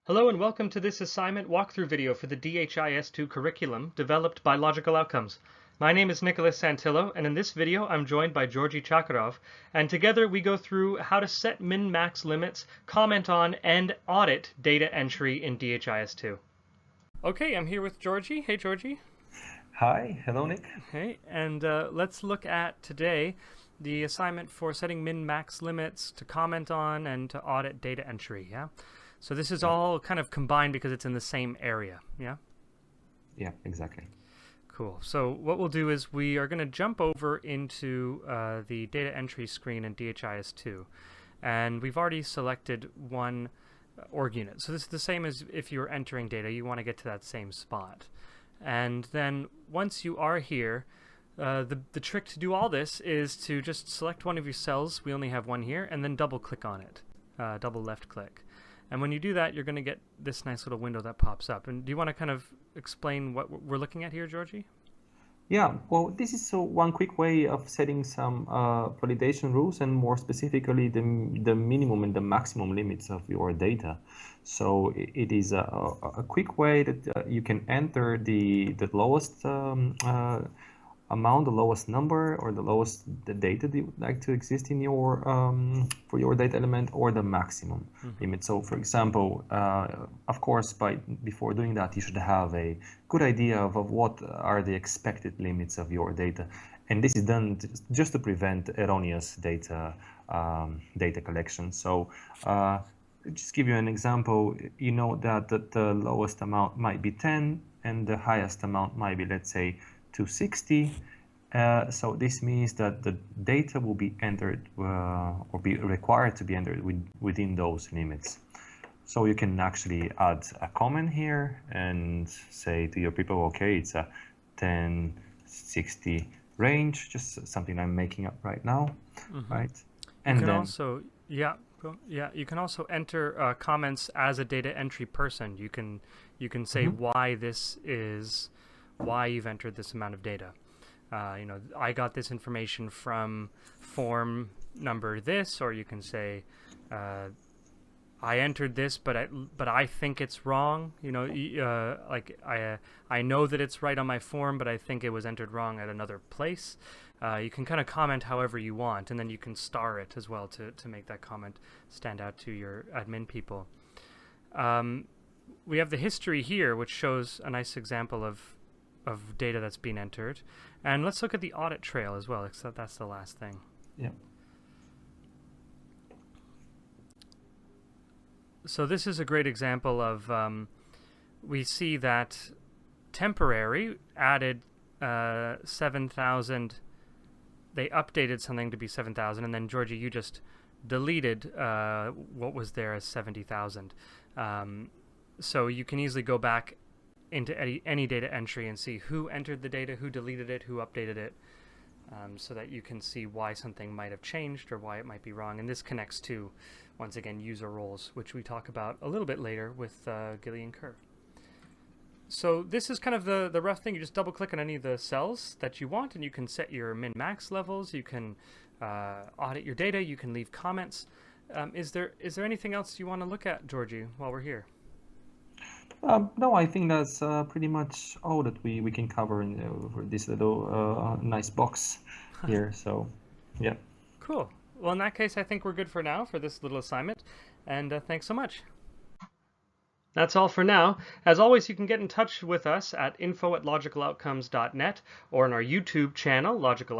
Hello and welcome to this assignment walkthrough video for the DHIS2 curriculum developed by Logical Outcomes. My name is Nicholas Santillo, and in this video I'm joined by Georgi Chakarov, and together we go through how to set min-max limits, comment on, and audit data entry in DHIS2. Okay, I'm here with Georgi. Hey Georgi. Hi, hello Nick. Hey, and let's look at today the assignment for setting min-max limits to comment on and to audit data entry, yeah? So this is all kind of combined because it's in the same area, yeah? Yeah, exactly. Cool. So what we'll do is we are going to jump over into the data entry screen in DHIS2. And we've already selected one org unit. So this is the same as if you're entering data. You want to get to that same spot. And then once you are here, the trick to do all this is to just select one of your cells. We only have one here. And then double click on it. Double left click. And when you do that, you're going to get this nice little window that pops up. And do you want to kind of explain what we're looking at here, Georgi? Yeah, well, this is one quick way of setting some validation rules, and more specifically the minimum and the maximum limits of your data. So it is a quick way that you can enter the lowest amount, the lowest number, or the data that you would like to exist in your for your data element, or the maximum limit. So for example, of course, before doing that, you should have a good idea of what are the expected limits of your data, and this is done just to prevent erroneous data collection. So just give you an example, you know that the lowest amount might be 10 and the highest amount might be, let's say, 260. So this means that the data will be entered or be required to be entered within those limits. So you can actually add a comment here and say to your people, okay, it's a 1060 range, just something I'm making up right now, right? And you can also, you can also enter comments as a data entry person. You can say why you've entered this amount of data. You know, I got this information from form number this, or you can say, I entered this, but I think it's wrong. You know, like I know that it's right on my form, but I think it was entered wrong at another place. You can kind of comment however you want, and then you can star it as well to make that comment stand out to your admin people. We have the history here, which shows a nice example of data that's been entered. And let's look at the audit trail as well, except that's the last thing. Yeah. So this is a great example of, we see that temporary added 7,000. They updated something to be 7,000, and then Georgie, you just deleted what was there as 70,000. So you can easily go back into any data entry and see who entered the data, who deleted it, who updated it, so that you can see why something might have changed or why it might be wrong. And this connects to, once again, user roles, which we talk about a little bit later with Gillian Kerr. So this is kind of the rough thing. You just double click on any of the cells that you want, and you can set your min-max levels. You can audit your data. You can leave comments. Is there anything else you want to look at, Georgie, while we're here? No, I think that's pretty much all that we can cover in for this little nice box here. So, yeah. Cool. Well, in that case, I think we're good for now for this little assignment. And thanks so much. That's all for now. As always, you can get in touch with us at info@logicaloutcomes.net or on our YouTube channel, Logical Outcomes.